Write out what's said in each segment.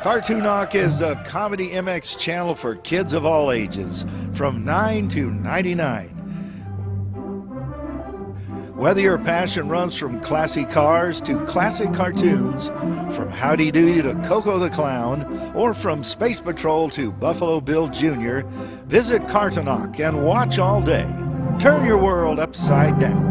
Kartonok is a ComedyMX channel for kids of all ages, from 9 to 99. Whether your passion runs from classy cars to classic cartoons, from Howdy Doody to Coco the Clown, or from Space Patrol to Buffalo Bill Jr., visit Kartonok and watch all day. Turn your world upside down.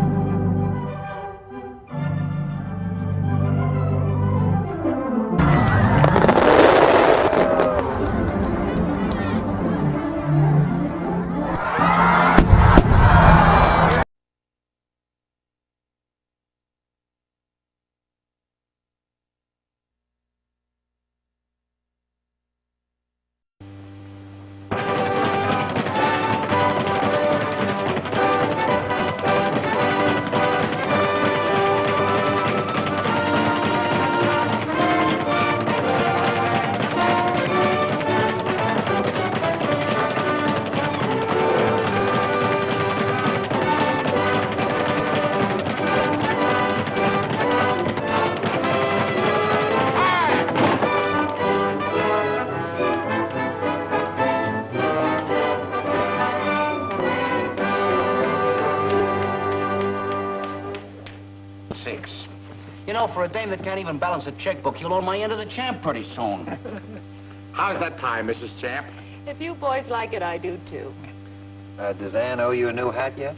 You know, for a dame that can't even balance a checkbook, you'll own my end of the champ pretty soon. How's that time, Mrs. Champ? If you boys like it, I do too. Does Anne owe you a new hat yet?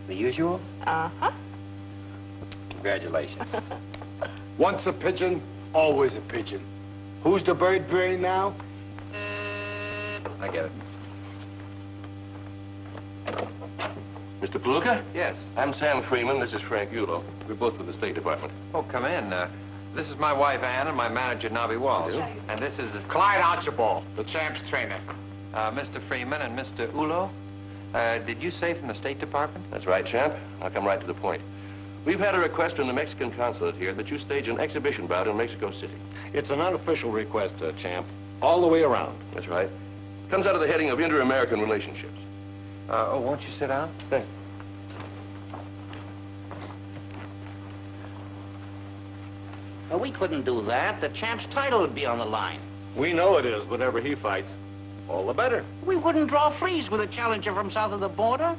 The usual? Uh-huh. Congratulations. Once a pigeon, always a pigeon. Who's the bird brain now? I get it. Mr. Palooka? Yes. I'm Sam Freeman. This is Frank Ulo. We're both with the State Department. Oh, come in. This is my wife, Anne, and my manager, Nobby Walsh. And this is Clyde Archibald, the champ's trainer. Mr. Freeman and Mr. Ulo. Did you say from the State Department? That's right, champ. I'll come right to the point. We've had a request from the Mexican consulate here that you stage an exhibition bout in Mexico City. It's an unofficial request, champ, all the way around. That's right. Comes out of the heading of inter-American relationships. Oh, won't you sit down? Thanks. Well, we couldn't do that. The champ's title would be on the line. We know it is, whatever he fights. All the better. We wouldn't draw fleas with a challenger from south of the border.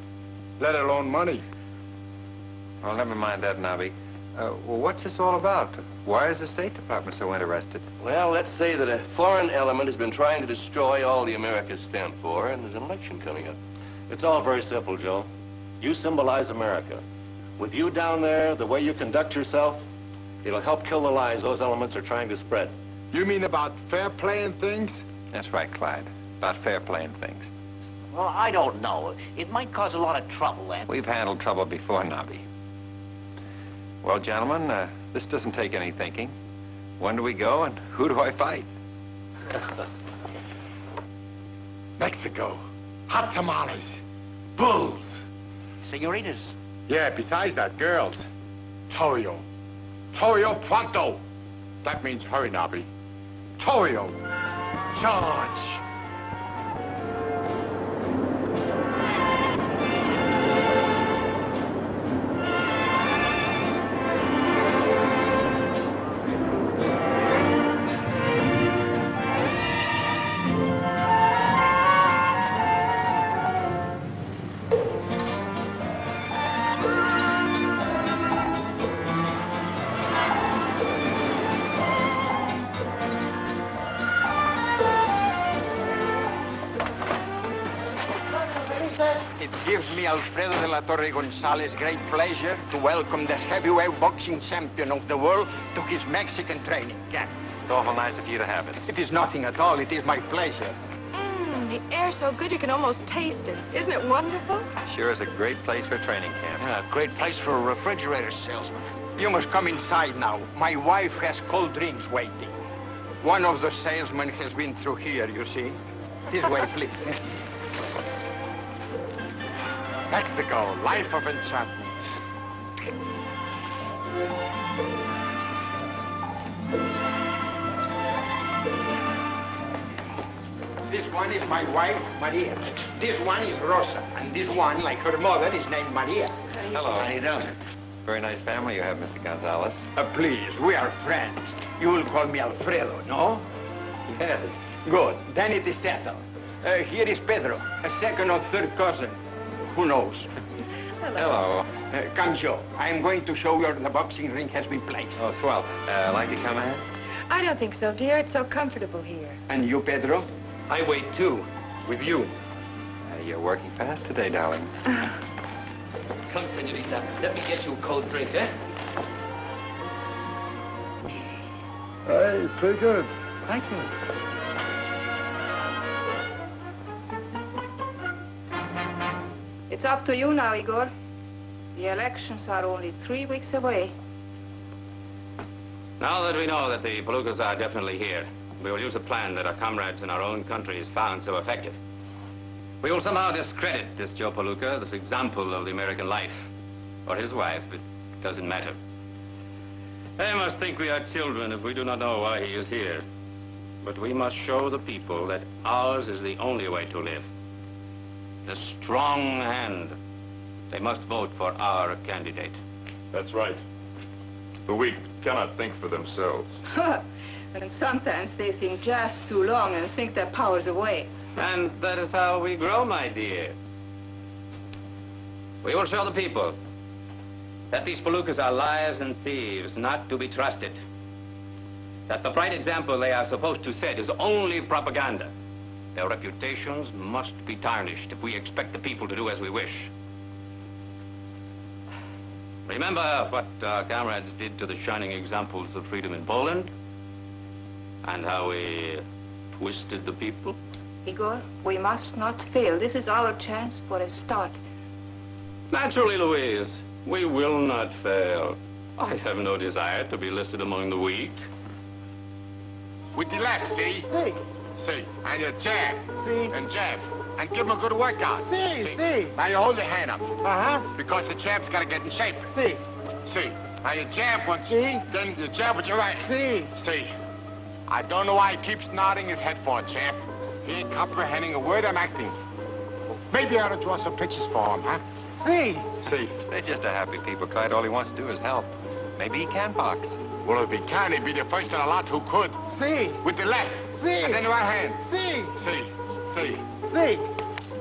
Let alone money. Well, never mind that, Nobby. Well, what's this all about? Why is the State Department so interested? Well, let's say that a foreign element has been trying to destroy all the Americas stand for, and there's an election coming up. It's all very simple, Joe. You symbolize America. With you down there, the way you conduct yourself, it'll help kill the lies those elements are trying to spread. You mean about fair play and things? That's right, Clyde. About fair playing things. Well, I don't know. It might cause a lot of trouble, and... We've handled trouble before, Nobby. Well, gentlemen, this doesn't take any thinking. When do we go, and who do I fight? Mexico. Hot tamales. Bulls. Senoritas. Yeah, besides that, girls. Torio. Torio pronto. That means hurry, Nobby. Torio. Charge. It gives me, Alfredo de la Torre Gonzalez, great pleasure to welcome the heavyweight boxing champion of the world to his Mexican training camp. It's awful nice of you to have us. It is nothing at all. It is my pleasure. The air's so good you can almost taste it. Isn't it wonderful? Sure is a great place for training camp. Yeah, great place for a refrigerator salesman. You must come inside now. My wife has cold drinks waiting. One of the salesmen has been through here, you see. This way, please. Mexico, life of enchantment. This one is my wife, Maria. This one is Rosa. And this one, like her mother, is named Maria. Hello. How you doing? Very nice family you have, Mr. Gonzalez. Please, we are friends. You will call me Alfredo, no? Yes. Good. Then it is settled. Here is Pedro, a second or third cousin. Who knows? Hello. Come, Joe. I am going to show you where the boxing ring has been placed. Oh, swell. Like it, comrade? I don't think so, dear. It's so comfortable here. And you, Pedro? I wait, too. With you. You're working fast today, darling. Come, senorita. Let me get you a cold drink, eh? Hey, pretty good. Thank you. It's up to you now, Igor. The elections are only 3 weeks away. Now that we know that the Palookas are definitely here, we will use a plan that our comrades in our own countries found so effective. We will somehow discredit this Joe Palooka, this example of the American life. Or his wife, it doesn't matter. They must think we are children if we do not know why he is here. But we must show the people that ours is the only way to live. The strong hand. They must vote for our candidate. That's right. The weak cannot think for themselves. And sometimes they think just too long and think their power's away. And that is how we grow, my dear. We will show the people that these Palookas are liars and thieves, not to be trusted. That the bright example they are supposed to set is only propaganda. Their reputations must be tarnished if we expect the people to do as we wish. Remember what our comrades did to the shining examples of freedom in Poland? And how we twisted the people? Igor, we must not fail. This is our chance for a start. Naturally, Louise. We will not fail. I have no desire to be listed among the weak. With the left, see? See. See. And you jab. See. And jab. And give him a good workout. See. Now you hold your hand up. Uh-huh. Because the jab's got to get in shape. See. See. Now you jab once. See. Then you jab with your right. See. See. I don't know why he keeps nodding his head for, champ. He ain't comprehending a word I'm acting. Maybe I ought to draw some pictures for him, huh? See. See. They're just a happy people, Clyde. All he wants to do is help. Maybe he can box. Well, if he can, he'd be the first in a lot who could. See. With the left. See. And then the right hand. See. See. See. See.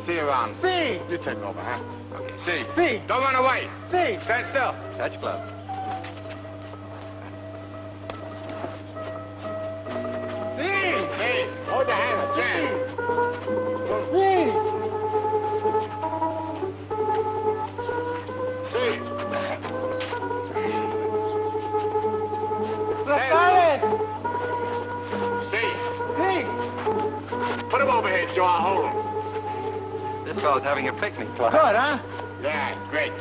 See you around. See. You take over, huh? Okay. See. See. Don't run away. See. Stand still. Touch glove. See. See. Hold the hands, jab. See. See. Silence. See. See. Put him over here, Joe. I'll hold him. This fellow's having a picnic, Clyde. Good, huh? Yeah, great.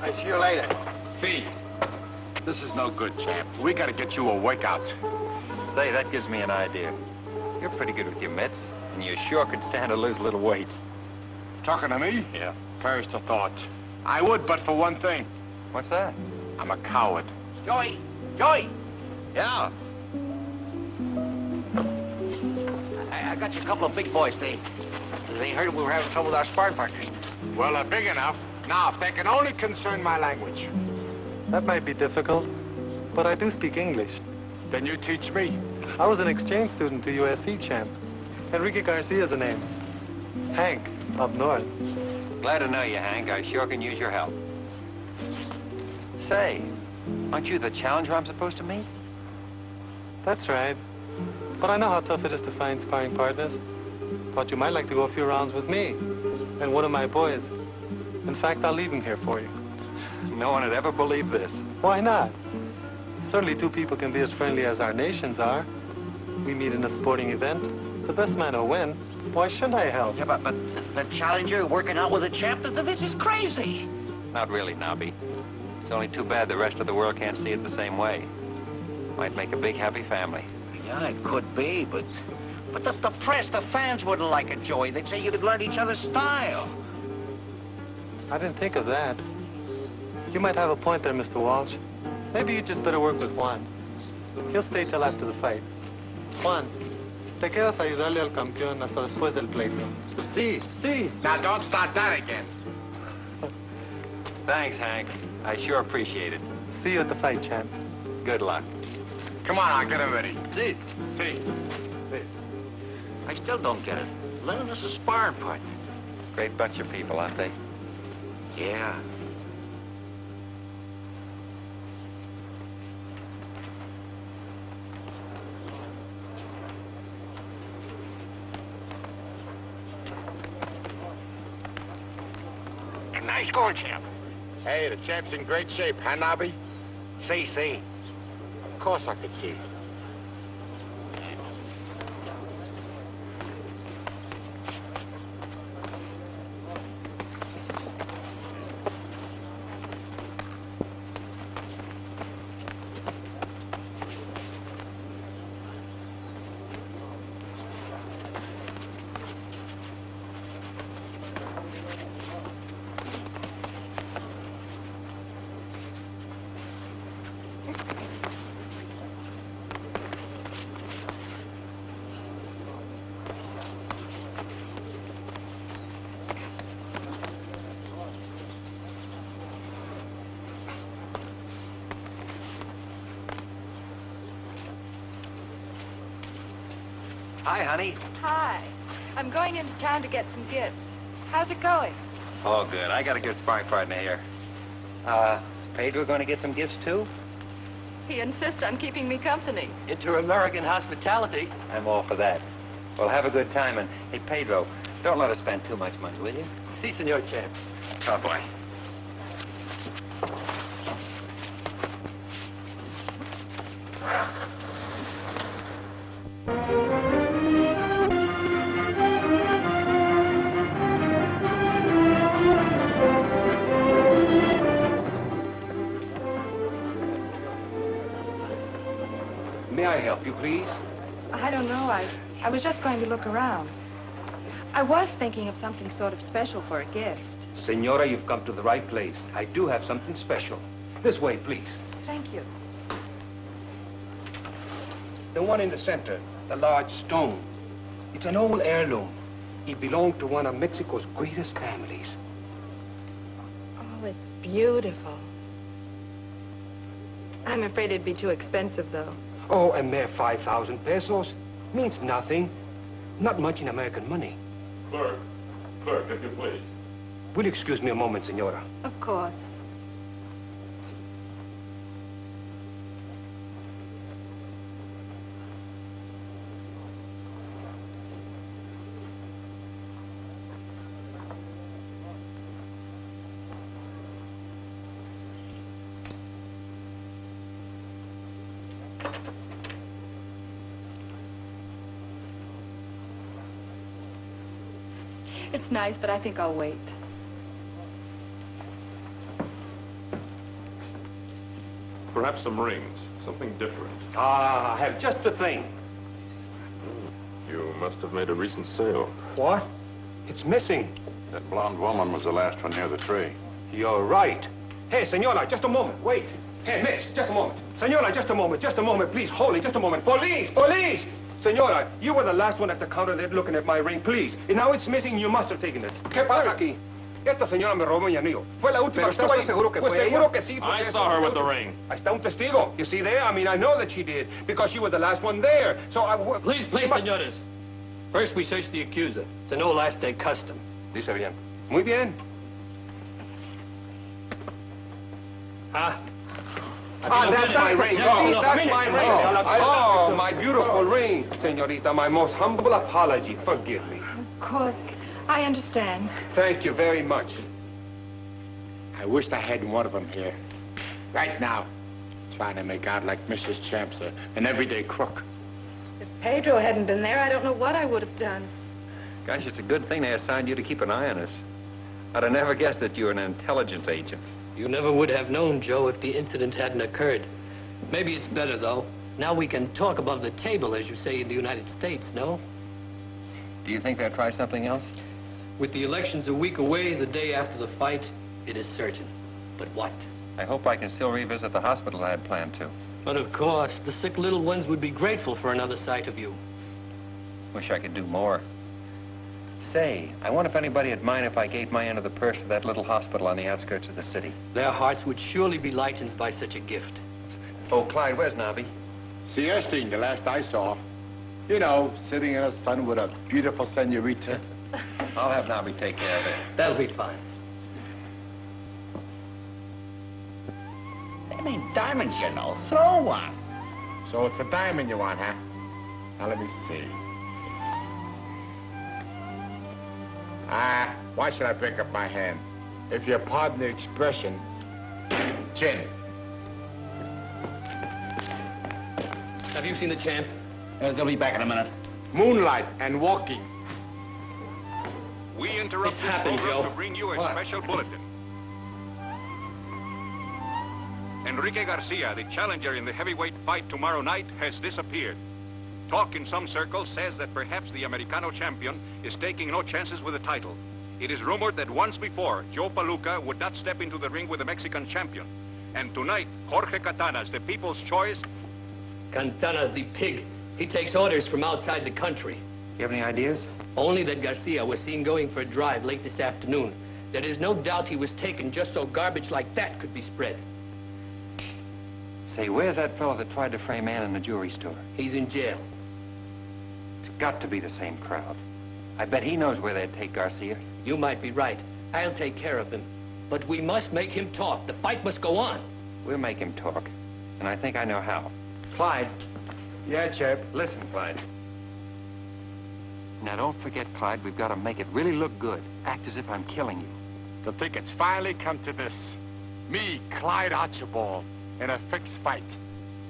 I see you later. See. This is no good, champ. We got to get you a workout. Say, that gives me an idea. You're pretty good with your mitts, and you sure could stand to lose a little weight. Talking to me? Yeah. First a thought. I would, but for one thing. What's that? I'm a coward. Joey! Joey! Yeah. I got you a couple of big boys. They heard we were having trouble with our sparring partners. Well, they're big enough. Now, if they can only concern my language, That might be difficult, but I do speak English. then you teach me. I was an exchange student to USC, champ. Enrique Garcia's the name. Hank, up north. Glad to know you, Hank. I sure can use your help. Say, aren't you the challenger I'm supposed to meet? That's right. But I know how tough it is to find sparring partners. Thought you might like to go a few rounds with me and one of my boys. In fact, I'll leave him here for you. No one would ever believe this. Why not? Certainly two people can be as friendly as our nations are. We meet in a sporting event. The best man will win. Why shouldn't I help? Yeah, but the challenger working out with a champ, this is crazy. Not really, Nobby. It's only too bad the rest of the world can't see it the same way. Might make a big, happy family. Yeah, it could be, but the press, the fans wouldn't like it, Joey. They'd say you'd learned each other's style. I didn't think of that. You might have a point there, Mr. Walsh. Maybe you just better work with Juan. He'll stay till after the fight. Juan, te quedas a ayudarle al campeón hasta después del pleito. See. Now, don't start that again. Thanks, Hank. I sure appreciate it. See you at the fight, champ. Good luck. Come on, I'll get him ready. See, See. I still don't get it. Lennon is a sparring partner. Great bunch of people, aren't they? Yeah. Nice going, champ. Hey, the champ's in great shape, huh, Nobby? See. Of course I could see. Hi, honey. Hi. I'm going into town to get some gifts. How's it going? Oh, good. I got a good sparring partner here. Is Pedro going to get some gifts, too? He insists on keeping me company. Inter-American hospitality. I'm all for that. Well, have a good time, and, hey, Pedro, don't let us spend too much money, will you? Si, senor champ. Oh, boy. May I help you, please? I don't know. I was just going to look around. I was thinking of something sort of special for a gift. Senora, you've come to the right place. I do have something special. This way, please. Thank you. The one in the center, the large stone. It's an old heirloom. It belonged to one of Mexico's greatest families. Oh, it's beautiful. I'm afraid it'd be too expensive, though. Oh, a mere 5,000 pesos. Means nothing. Not much in American money. Clerk, if you please. Will you excuse me a moment, senora? Of course. It's nice, but I think I'll wait. Perhaps some rings, something different. Ah, I have just the thing. You must have made a recent sale. What? It's missing. That blonde woman was the last one near the tray. You're right. Hey, senora, just a moment. Wait. Hey, miss, just a moment. Senora, just a moment, please. Hold it, just a moment. Police! Police! Senora, you were the last one at the counter there looking at my ring, please. And now it's missing, you must have taken it. ¿Qué pasa aquí? Esta señora me robó mi anillo. Fue la última que estuvo ahí. seguro que Pues fue seguro ella? que sí. I saw her with the ring. Ahí está un testigo. You see there? I mean, I know that she did, because she was the last one there. So I... Please, senores. First, we search the accuser. It's an old last-day custom. Dice bien. Muy bien. Ah, that's my ring. No, That's minute. my ring. Oh, my beautiful ring. Senorita, my most humble apology. Forgive me. Of course. I understand. Thank you very much. I wished I had one of them here. Right now. Trying to make out like Mrs. Champ's an everyday crook. If Pedro hadn't been there, I don't know what I would have done. Gosh, it's a good thing they assigned you to keep an eye on us. I'd have never guessed that you were an intelligence agent. you never would have known, Joe, if the incident hadn't occurred. Maybe it's better, though. Now we can talk above the table, as you say in the United States, no? Do you think they'll try something else? With the elections a week away, the day after the fight, it is certain. But what? I hope I can still revisit the hospital I had planned to. But of course, the sick little ones would be grateful for another sight of you. Wish I could do more. Say, I wonder if anybody would mind if I gave my end of the purse to that little hospital on the outskirts of the city. Their hearts would surely be lightened by such a gift. Oh, Clyde, where's Nobby? Siesting, the last I saw. You know, sitting in the sun with a beautiful senorita. I'll have Nobby take care of it. That'll be fine. Them ain't diamonds, you know. Throw one. So it's a diamond you want, huh? Now, let me see. Why should I break up my hand? If you pardon the expression, gin. Have you seen the champ? They'll be back in a minute. Moonlight and walking. We interrupt It's this happened, program Joe. to bring you a What? special bulletin. Enrique Garcia, the challenger in the heavyweight fight tomorrow night, has disappeared. Talk in some circles says that perhaps the Americano champion is taking no chances with the title. It is rumored that once before, Joe Palooka would not step into the ring with the Mexican champion. And tonight, Jorge Catanas, the people's choice... Cantana's the pig. He takes orders from outside the country. You have any ideas? Only that Garcia was seen going for a drive late this afternoon. There is no doubt he was taken just so garbage like that could be spread. Say, where's that fellow that tried to frame Anne in the jewelry store? He's in jail. It's got to be the same crowd. I bet he knows where they'd take Garcia. You might be right. I'll take care of him. But we must make him talk. The fight must go on. We'll make him talk. And I think I know how. Clyde. Yeah, Chap. Listen, Clyde. Now, don't forget, Clyde, we've got to make it really look good. Act as if I'm killing you. To think it's finally come to this. Me, Clyde Archibald, in a fixed fight.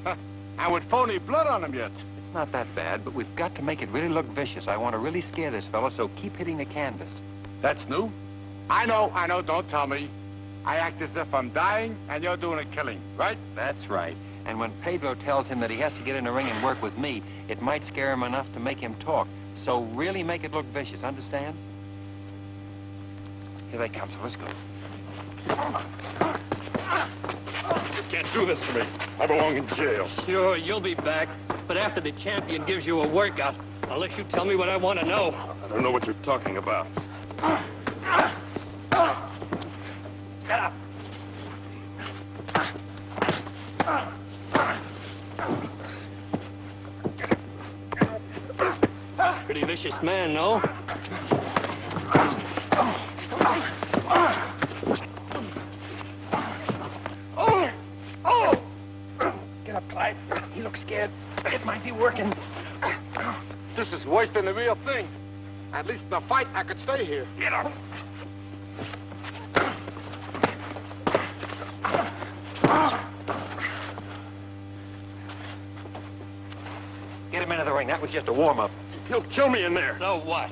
And with phony blood on him yet. It's not that bad, but we've got to make it really look vicious. I want to really scare this fella, so keep hitting the canvas. That's new? I know, don't tell me. I act as if I'm dying and you're doing a killing, right? That's right. And when Pedro tells him that he has to get in the ring and work with me, it might scare him enough to make him talk. So really make it look vicious, understand? Here they come, so let's go. You can't do this to me. I belong in jail. Sure, you'll be back. But after the champion gives you a workout, I'll let you tell me what I want to know. I don't know what you're talking about. Get up. Pretty vicious man, no? Get up, Clyde. You look scared. It might be working. This is worse than the real thing. At least in a fight, I could stay here. Get up. Get him into the ring. That was just a warm-up. He'll kill me in there. So what?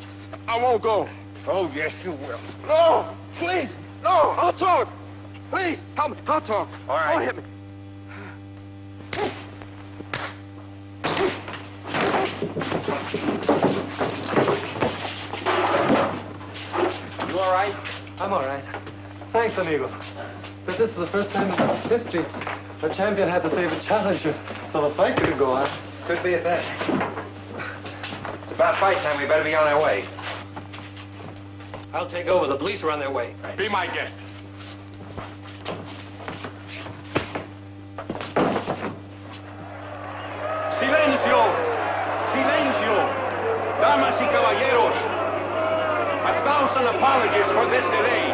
I won't go. Oh, yes, you will. No! Please! No! I'll talk! Please! Help me! I'll talk! All right. Don't hit me. You all right? I'm all right. Thanks, amigo. But this is the first time in history a champion had to save a challenger, so the fight could go on. Could be at that. It's about fight time. We better be on our way. I'll take over. The police are on their way. Be my guest. Silencio! Silencio! Damas y caballeros, 1,000 apologies for this delay.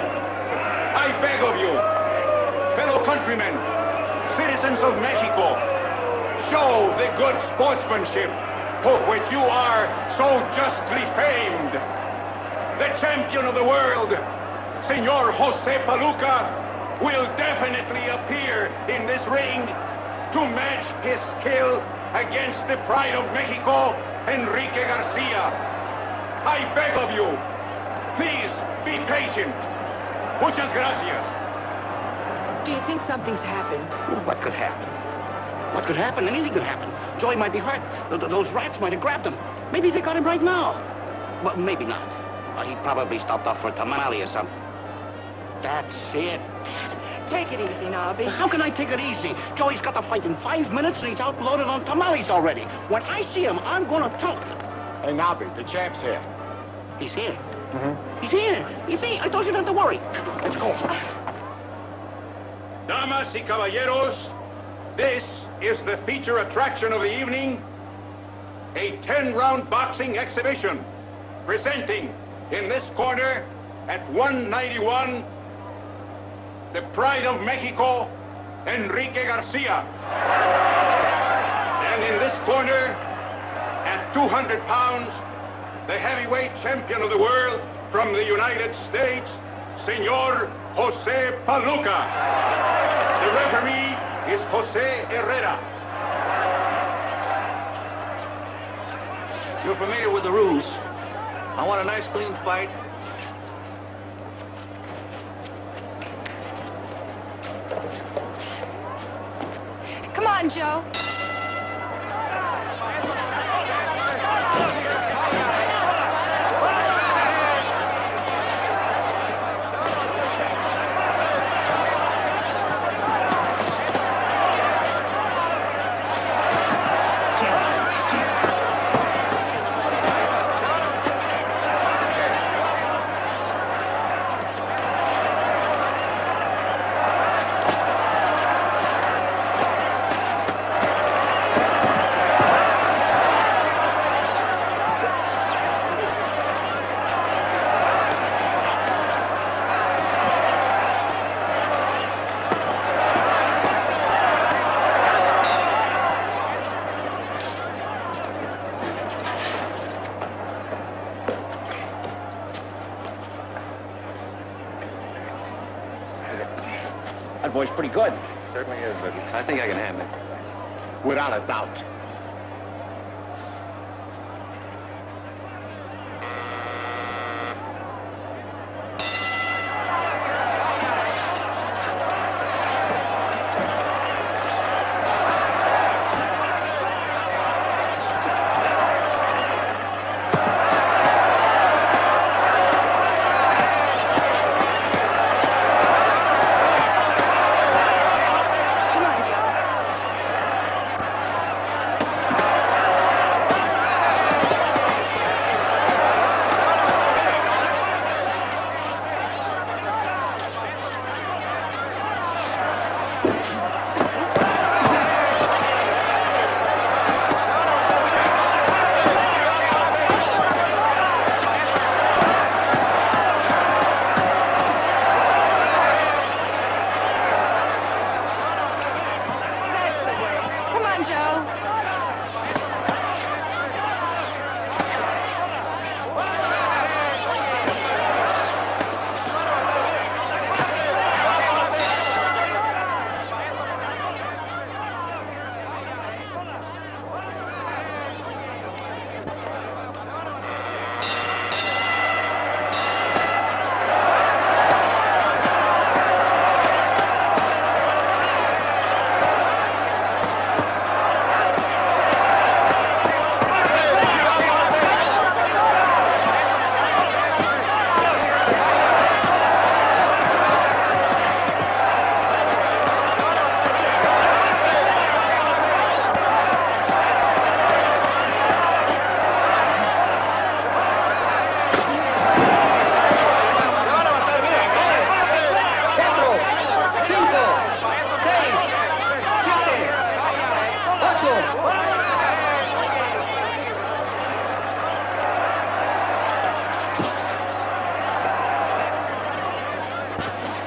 I beg of you, fellow countrymen, citizens of Mexico, show the good sportsmanship for which you are so justly famed. The champion of the world, Senor Jose Palooka, will definitely appear in this ring to match his skill against the pride of Mexico, Enrique Garcia. I beg of you, please be patient. Muchas gracias. Do you think something's happened? What could happen? What could happen? Anything could happen. Joey might be hurt. Those rats might have grabbed him. Maybe they got him right now. But maybe not. He probably stopped off for a tamale or something. That's it. Take it easy, Nobby. How can I take it easy? Joey's got the fight in 5 minutes and he's outloaded on tamales already. When I see him, I'm gonna tell him. Hey, Nobby, the champ's here. He's here. He's here. You see, I told you not to worry. Let's go. Damas y caballeros, this is the feature attraction of the evening, a 10-round boxing exhibition, presenting in this corner at 191, the pride of Mexico, Enrique Garcia. And in this corner, at 200 pounds, the heavyweight champion of the world from the United States, Senor Jose Palooka. The referee is Jose Herrera. You're familiar with the rules. I want a nice, clean fight. Come on, Joe. That boy's pretty good. Certainly is, but I think I can handle it. Without a doubt.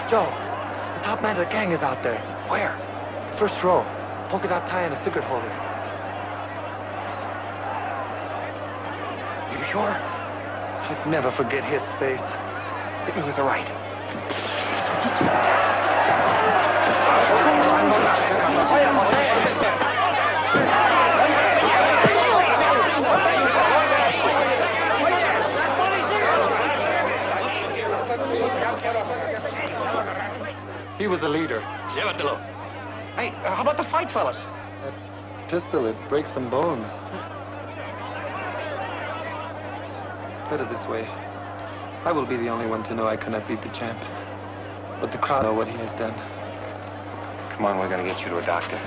Joe, the top man of the gang is out there. Where? First row. Polka dot tie and a cigarette holder. You sure? I'd never forget his face. Hit me with the right. He was the leader. Llévatelo. Hey, how about the fight, fellas? That pistol, it breaks some bones. Better this way. I will be the only one to know I cannot beat the champ. But the crowd know what he has done. Come on, we're gonna get you to a doctor.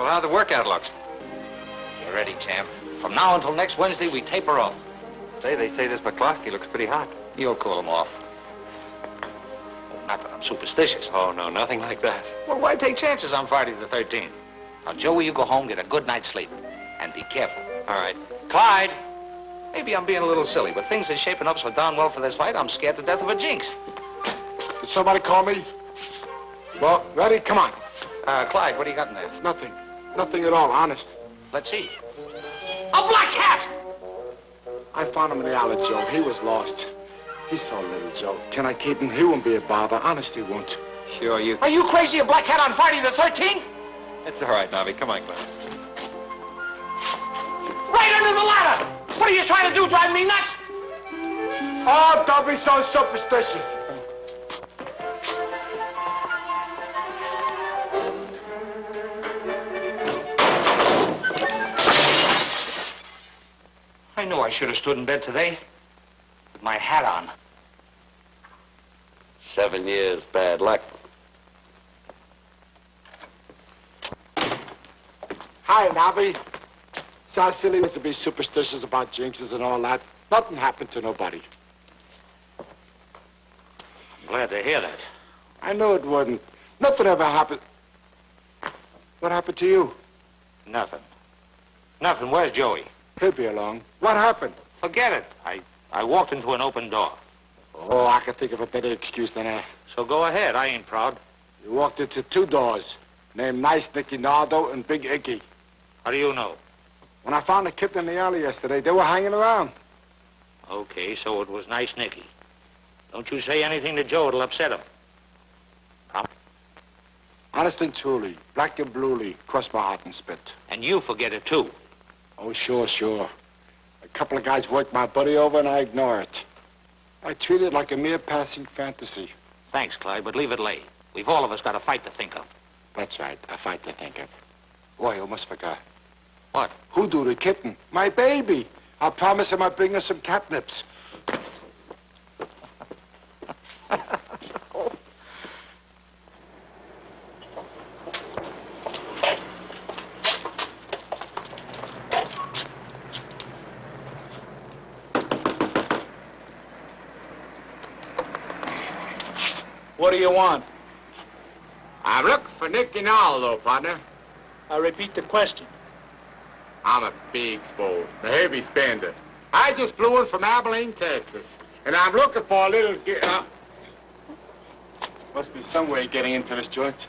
Well, how the workout looks? You're ready, champ. From now until next Wednesday, we taper off. They say this McCloskey looks pretty hot. You'll cool him off. Not that I'm superstitious. Oh, no, nothing like that. Well, why take chances on Friday the 13th? Now, Joey, you go home, get a good night's sleep. And be careful. All right. Clyde, maybe I'm being a little silly, but things are shaping up so darn well for this fight, I'm scared to death of a jinx. Did somebody call me? Well, ready? Come on. Clyde, what do you got in there? Nothing. Nothing at all, honest. Let's see. A black cat! I found him in the alley, Joe. He was lost. He's so little, Joe. Can I keep him? He won't be a bother. Honest, he won't. Sure, you... Are you crazy? A black cat on Friday the 13th? It's all right, Nobby. Come on, Clyde. Right under the ladder! What are you trying to do, drive me nuts? Oh, don't be so superstitious. I knew I should have stood in bed today with my hat on. 7 years bad luck. Hi, Nobby. Sounds silly to be superstitious about jinxes and all that. Nothing happened to nobody. I'm glad to hear that. I knew it wouldn't. Nothing ever happened. What happened to you? Nothing. Nothing. Where's Joey? He'll be along. What happened? Forget it. I walked into an open door. Oh, I could think of a better excuse than that. So go ahead. I ain't proud. You walked into 2 doors, named Nice Nicky Nardo and Big Icky. How do you know? When I found the kitten in the alley yesterday, they were hanging around. Okay, so it was Nice Nicky. Don't you say anything to Joe. It'll upset him. Honest and truly, black and bluely, cross my heart and spit. And you forget it, too. Oh, sure, sure. A couple of guys worked my buddy over, and I ignore it. I treat it like a mere passing fantasy. Thanks, Clyde, but leave it lay. We've all of us got a fight to think of. That's right, a fight to think of. Oh, I almost forgot. What? Who do the kitten? My baby. I promised him I'd bring her some catnips. What do you want? I'm looking for Nicky Nardo, partner. I repeat the question. I'm a big sport, a heavy spender. I just flew in from Abilene, Texas, and I'm looking for a little... Must be some way of getting into this joint.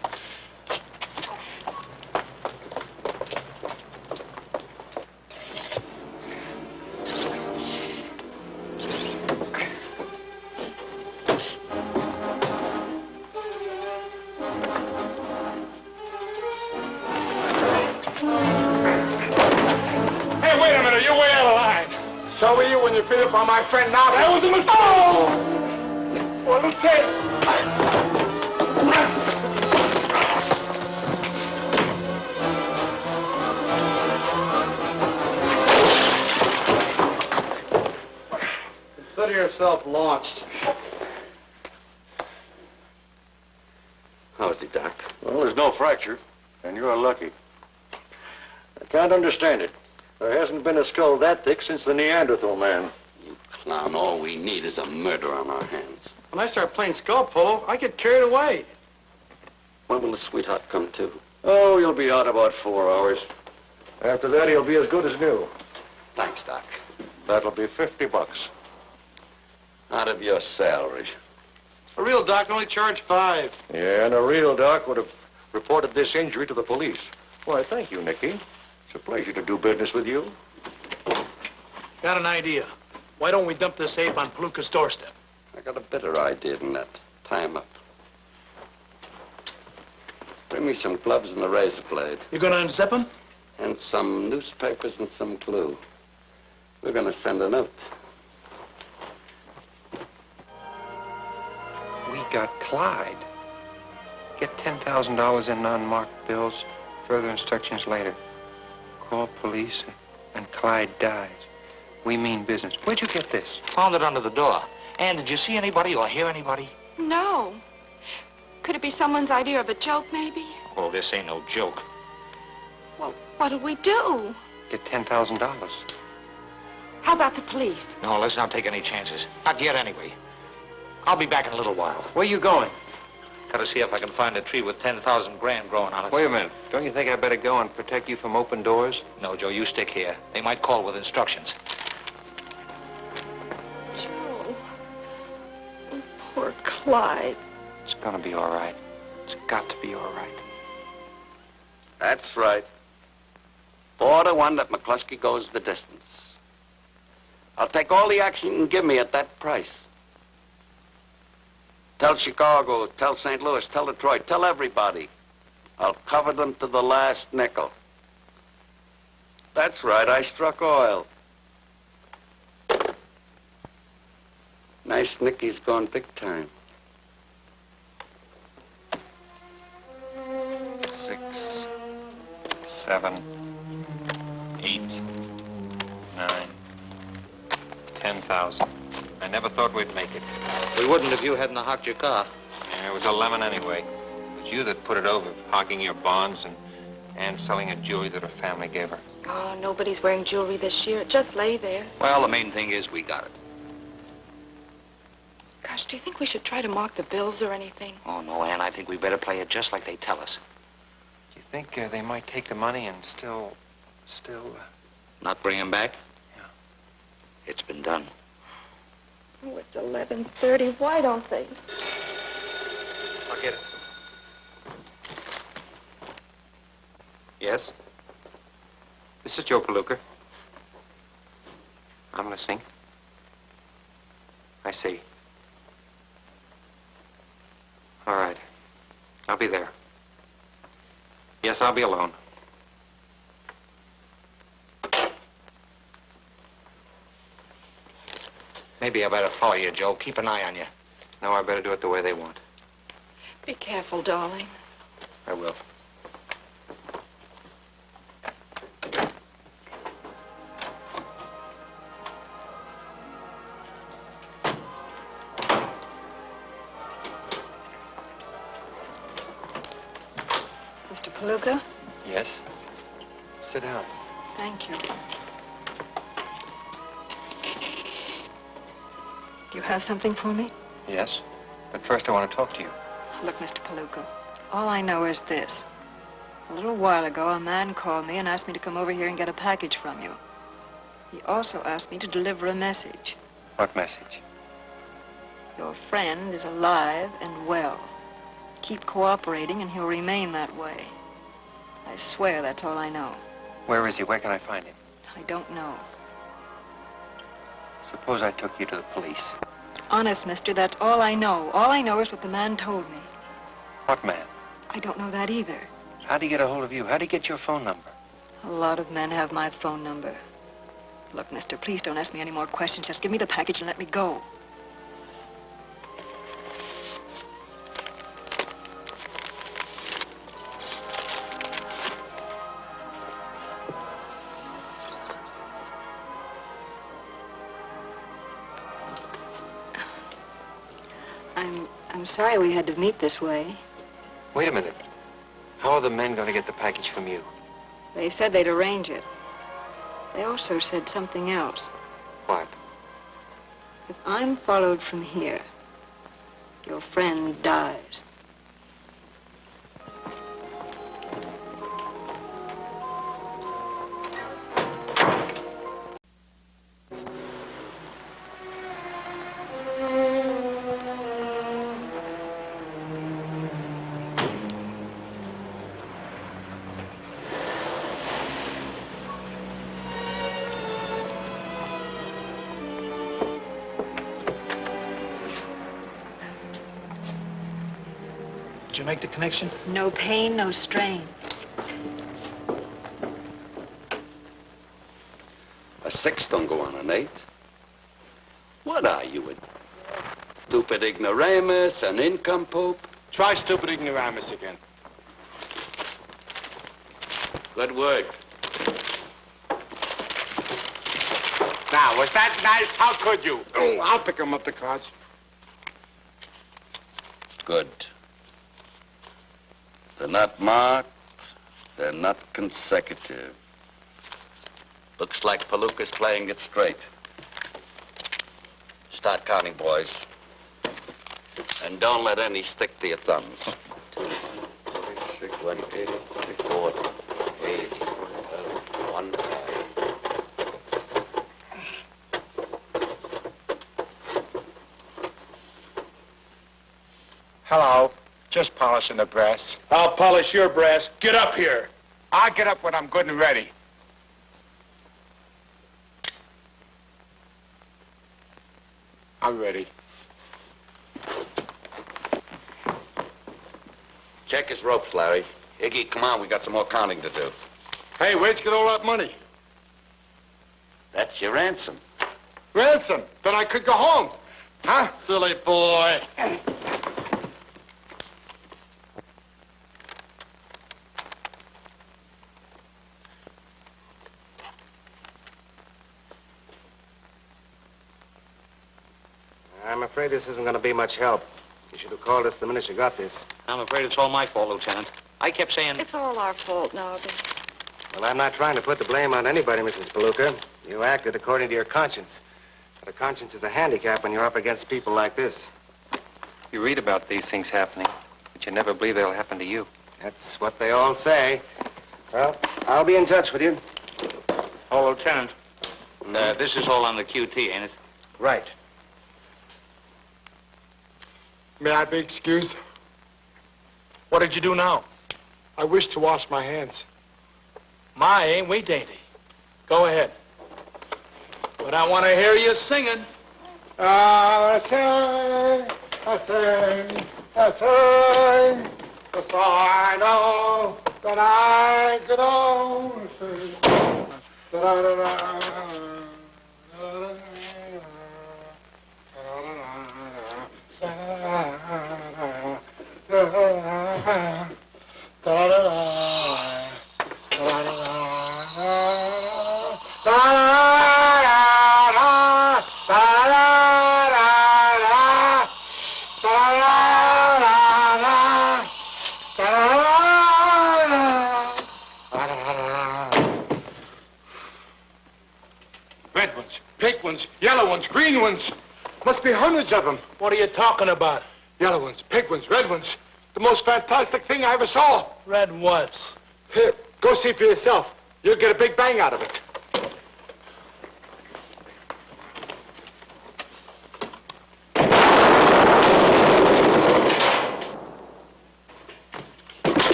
So were you when you beat up on my friend Nobby. That was a mistake! Oh! Well, let's see. Consider yourself launched. How is he, Doc? Well, there's no fracture, and you're lucky. I can't understand it. There hasn't been a skull that thick since the Neanderthal man. You clown, all we need is a murder on our hands. When I start playing skull polo, I get carried away. When will the sweetheart come to? Oh, you'll be out about 4 hours. After that, he'll be as good as new. Thanks, Doc. That'll be $50. Out of your salary. A real doc only charged 5. Yeah, and a real doc would have reported this injury to the police. Why, thank you, Nicky. It's a pleasure to do business with you. Got an idea. Why don't we dump this ape on Palooka's doorstep? I got a better idea than that. Tie him up. Bring me some gloves and a razor blade. You gonna unzip him? And some newspapers and some glue. We're gonna send a note. We got Clyde. Get $10,000 in non-marked bills. Further instructions later. Call police and Clyde dies. We mean business. Where'd you get this? Found it under the door. Anne, did you see anybody or hear anybody? No. Could it be someone's idea of a joke, maybe? Oh, this ain't no joke. Well, what'll we do? Get $10,000. How about the police? No, let's not take any chances. Not yet, anyway. I'll be back in a little while. Where you going? Gotta see if I can find a tree with 10,000 grand growing on it. Wait a minute. Don't you think I better go and protect you from open doors? No, Joe, you stick here. They might call with instructions. Joe. Oh, poor Clyde. It's gonna be all right. It's got to be all right. That's right. 4-1 that McCluskey goes the distance. I'll take all the action you can give me at that price. Tell Chicago, tell St. Louis, tell Detroit, tell everybody. I'll cover them to the last nickel. That's right, I struck oil. Nice Nicky's gone big time. 6, 7, 8, 9, 10,000. I never thought we'd make it. We wouldn't if you hadn't hocked your car. Yeah, it was a lemon anyway. It was you that put it over, hocking your bonds and selling a jewelry that her family gave her. Oh, nobody's wearing jewelry this year. It just lay there. Well, the main thing is we got it. Gosh, do you think we should try to mark the bills or anything? Oh, no, Ann, I think we better play it just like they tell us. Do you think they might take the money and still... Not bring him back? Yeah. It's been done. Oh, it's 11:30. Why don't they? I'll get it. Yes? This is Joe Palooka. I'm listening. I see. All right. I'll be there. Yes, I'll be alone. Maybe I better follow you, Joe. Keep an eye on you. No, I better do it the way they want. Be careful, darling. I will. Mr. Palooka? Yes? Sit down. Thank you. Do you have something for me? Yes? But first I want to talk to you. Look, Mr. Palooka, all I know is this. A little while ago, a man called me and asked me to come over here and get a package from you. He also asked me to deliver a message. What message? Your friend is alive and well. Keep cooperating and he'll remain that way. I swear that's all I know. Where is he? Where can I find him? I don't know. Suppose I took you to the police. Honest, mister, that's all I know. All I know is what the man told me. What man? I don't know that either. How'd he get a hold of you? How'd he get your phone number? A lot of men have my phone number. Look, mister, please don't ask me any more questions. Just give me the package and let me go. I'm sorry we had to meet this way. Wait a minute. How are the men going to get the package from you? They said they'd arrange it. They also said something else. What? If I'm followed from here, your friend dies. Did you make the connection? No pain, no strain. A 6 don't go on an 8. What are you, a stupid ignoramus, an income pope? Try stupid ignoramus again. Good work. Now, was that nice? How could you? Oh, I'll pick 'em up the cards. Good. They're not marked. They're not consecutive. Looks like Palooka's playing it straight. Start counting, boys. And don't let any stick to your thumbs. 2, 3, 6, 1, 8, 4, 8, 1. Hello. Just polishing the brass. I'll polish your brass. Get up here. I'll get up when I'm good and ready. I'm ready. Check his ropes, Larry. Iggy, come on, we got some more counting to do. Hey, where'd you get all that money? That's your ransom. Ransom? Then I could go home. Huh? Silly boy. I'm afraid this isn't going to be much help. You should have called us the minute you got this. I'm afraid it's all my fault, Lieutenant. I kept saying... It's all our fault now, Dick. Well, I'm not trying to put the blame on anybody, Mrs. Palooka. You acted according to your conscience. But a conscience is a handicap when you're up against people like this. You read about these things happening, but you never believe they'll happen to you. That's what they all say. Well, I'll be in touch with you. Oh, Lieutenant, this is all on the QT, ain't it? Right. May I be excused? What did you do now? I wish to wash my hands. My, ain't we dainty? Go ahead. But I want to hear you singing. I sing, the song I know that I could only sing. Red ones, pink ones, yellow ones, green ones. Must be hundreds of them. What are you talking about? Yellow ones, pink ones, red ones. The most fantastic thing I ever saw. Red what? Here, go see for yourself. You'll get a big bang out of it.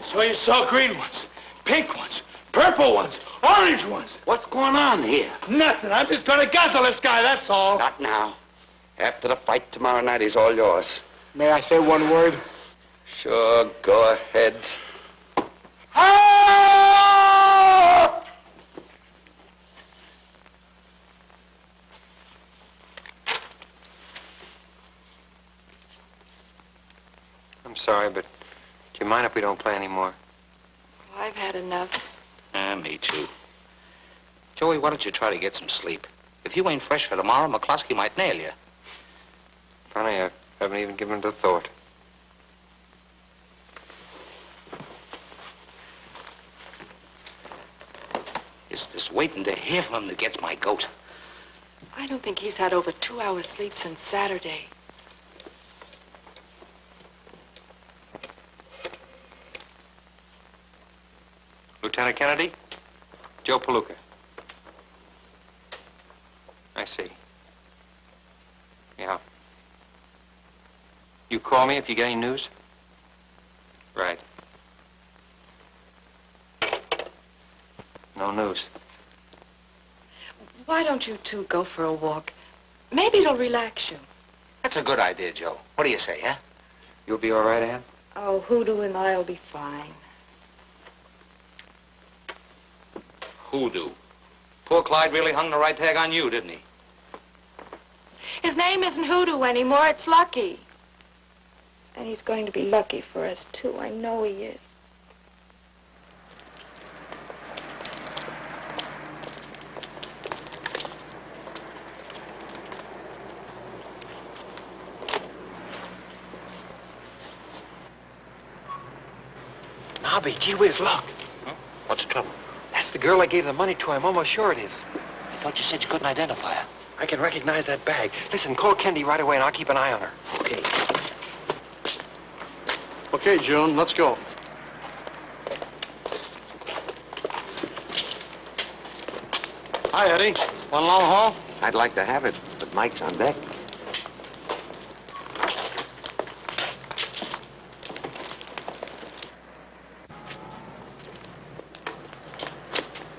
So you saw green ones, pink ones, purple ones, orange ones. What's going on here? Nothing. I'm just going to guzzle this guy, that's all. Not now. After the fight tomorrow night, he's all yours. May I say one word? Sure, go ahead. I'm sorry, but do you mind if we don't play anymore? Oh, I've had enough. Me too. Joey, why don't you try to get some sleep? If you ain't fresh for tomorrow, McCluskey might nail you. Funny, I haven't even given it a thought. It's this waiting to hear from him that gets my goat. I don't think he's had over 2 hours sleep since Saturday. Lieutenant Kennedy? Joe Palooka. I see. Yeah. You call me if you get any news? Right. No news. Why don't you two go for a walk? Maybe it'll relax you. That's a good idea, Joe. What do you say, huh? You'll be all right, Ann? Oh, Hoodoo and I'll be fine. Hoodoo. Poor Clyde really hung the right tag on you, didn't he? His name isn't Hoodoo anymore, it's Lucky. And he's going to be lucky for us, too. I know he is. Bobby, gee whiz, look. Huh? What's the trouble? That's the girl I gave the money to. I'm almost sure it is. I thought you said you couldn't identify her. I can recognize that bag. Listen, call Kendi right away and I'll keep an eye on her. Okay. Okay, June, let's go. Hi, Eddie. Want a long haul? I'd like to have it, but Mike's on deck.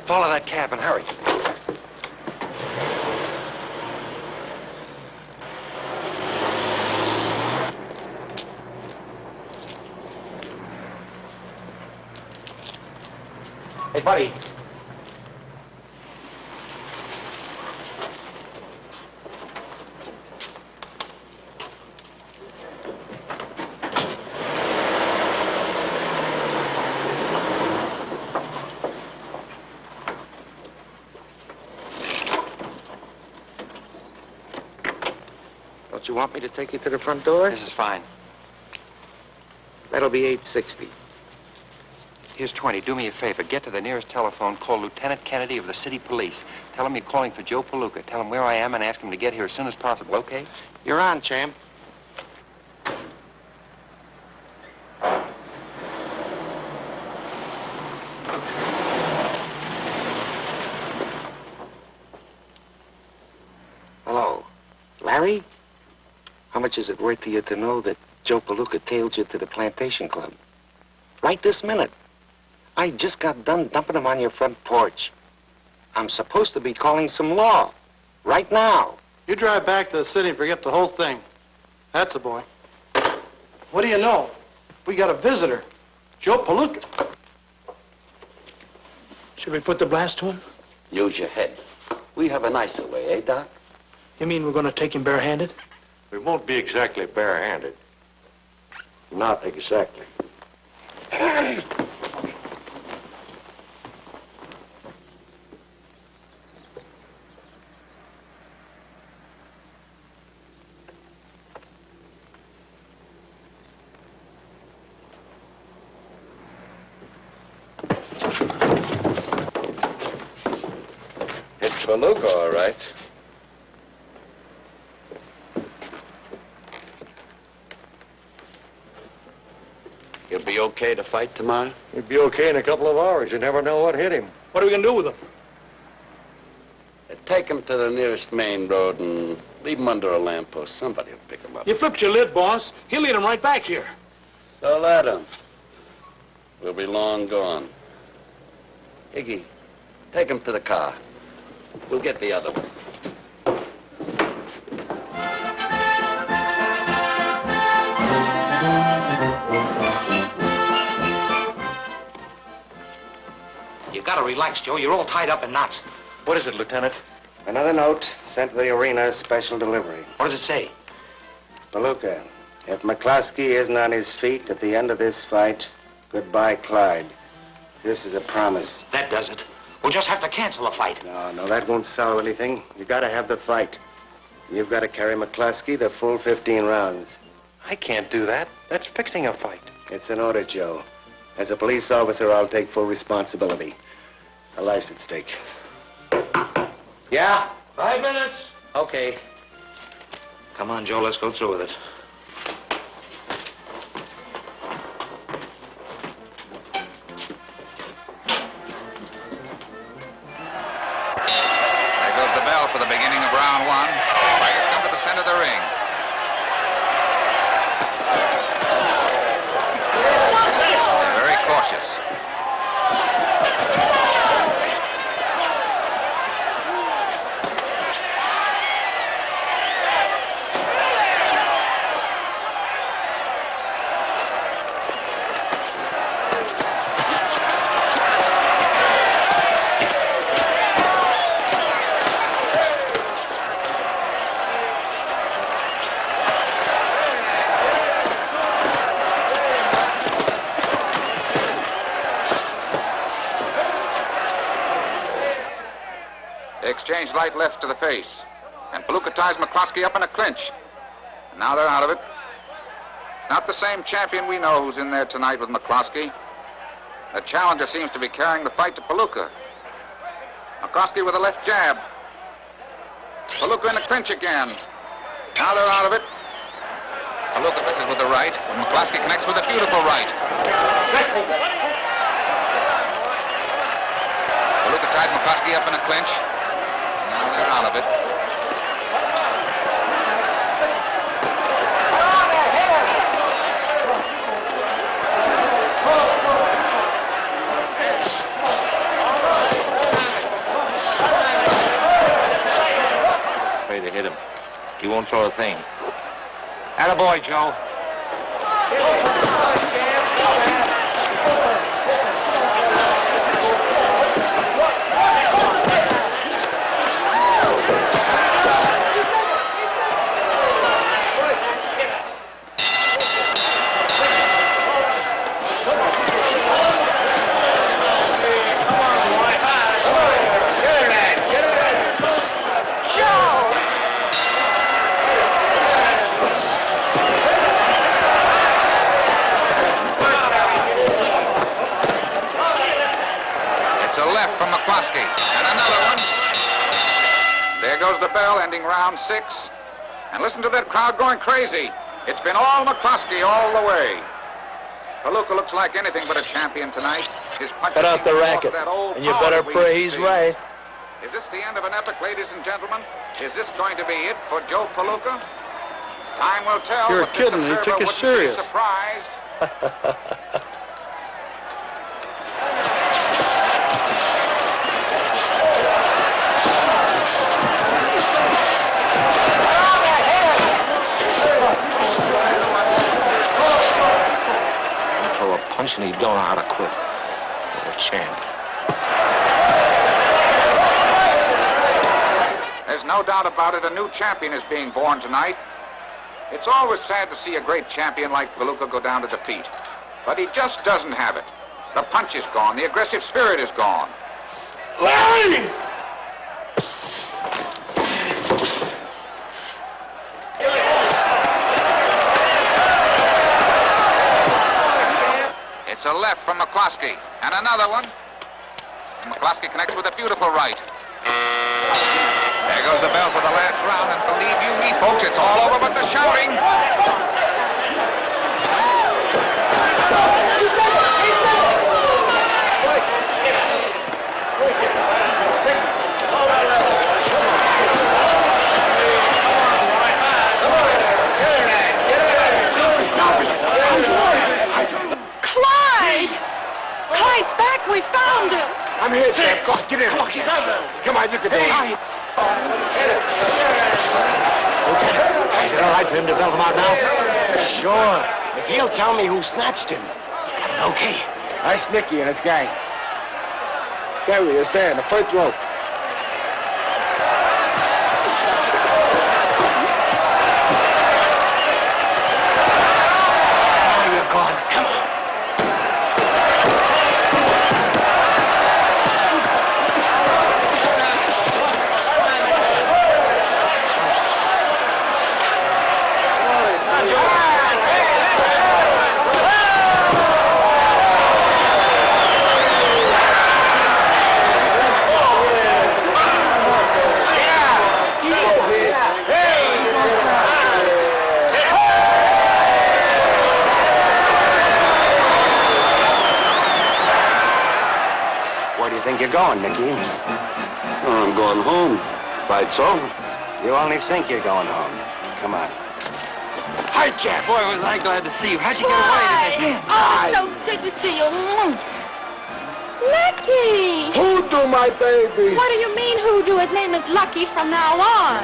Follow that cab and hurry. Hey, buddy. Don't you want me to take you to the front door? This is fine. That'll be $8.60. Here's 20. Do me a favor. Get to the nearest telephone. Call Lieutenant Kennedy of the city police. Tell him you're calling for Joe Palooka. Tell him where I am and ask him to get here as soon as possible, okay? You're on, champ. Hello. Larry? How much is it worth to you to know that Joe Palooka tailed you to the plantation club? Right this minute. I just got done dumping him on your front porch. I'm supposed to be calling some law. Right now. You drive back to the city and forget the whole thing. That's a boy. What do you know? We got a visitor. Joe Palooka. Should we put the blast to him? Use your head. We have a nicer way, eh, Doc? You mean we're going to take him barehanded? We won't be exactly barehanded. Not exactly. It's Palooka, all right. You'll be okay to fight tomorrow? He'd be okay in a couple of hours. You never know what hit him. What are we going to do with him? Take him to the nearest main road and leave him under a lamppost. Somebody will pick him up. You flipped your lid, boss. He'll lead him right back here. So let him. We'll be long gone. Iggy, take him to the car. We'll get the other one. You gotta relax, Joe. You're all tied up in knots. What is it, Lieutenant? Another note sent to the arena, special delivery. What does it say? Palooka, if McCloskey isn't on his feet at the end of this fight, goodbye, Clyde. This is a promise. That does it. We'll just have to cancel the fight. No, that won't solve anything. You gotta have the fight. You've got to carry McCloskey the full 15 rounds. I can't do that. That's fixing a fight. It's an order, Joe. As a police officer, I'll take full responsibility. A life's at stake. Yeah? 5 minutes. Okay. Come on, Joe, let's go through with it. There goes the bell for the beginning of round one. Fighters come to the center of the ring. They're very cautious. They exchange light left to the face. And Palooka ties McCloskey up in a clinch. And now they're out of it. Not the same champion we know who's in there tonight with McCloskey. The challenger seems to be carrying the fight to Palooka. McCloskey with a left jab. Palooka in the clinch again. Now they're out of it. Palooka misses with the right, and McCloskey connects with a beautiful right. Palooka tied McCloskey up in a clinch. Now they're out of it. Afraid to hit him. He won't throw a thing. Attaboy, Joe. From McCloskey, and another one. There goes the bell, ending round 6. And listen to that crowd going crazy. It's been all McCloskey all the way. Palooka looks like anything but a champion tonight. His punches Cut out the racket, and you better pray he's right. Is this the end of an epic, ladies and gentlemen? Is this going to be it for Joe Palooka? Time will tell. You're but this kidding. He observer took you wouldn't be serious. surprised. And he don't know how to quit. What a champ. There's no doubt about it, a new champion is being born tonight. It's always sad to see a great champion like Palooka go down to defeat. But he just doesn't have it. The punch is gone. The aggressive spirit is gone. Larry! It's a left from McCloskey, and another one. McCloskey connects with a beautiful right. There goes the bell for the last round, and believe you me, folks, it's all over but the shouting. Clyde's back. We found him. I'm here, Sam. Come on, get in. Come on, he's out there. Come on, you can do it. Lieutenant, is it all right for him to belt him out now? Sure. If he'll tell me who snatched him. Okay. That's Nicky and his gang. There he is, there, in the first rope. Oh, you're gone. Come on. Think you're going, Nicky? Oh, I'm going home. Fight's over. You only think you're going home. Come on. Hi, Jack. Boy, was I glad to see you. How'd you get away? Oh, so good to see you. Lucky! Hoodoo, my baby! What do you mean, hoodoo? His name is Lucky from now on.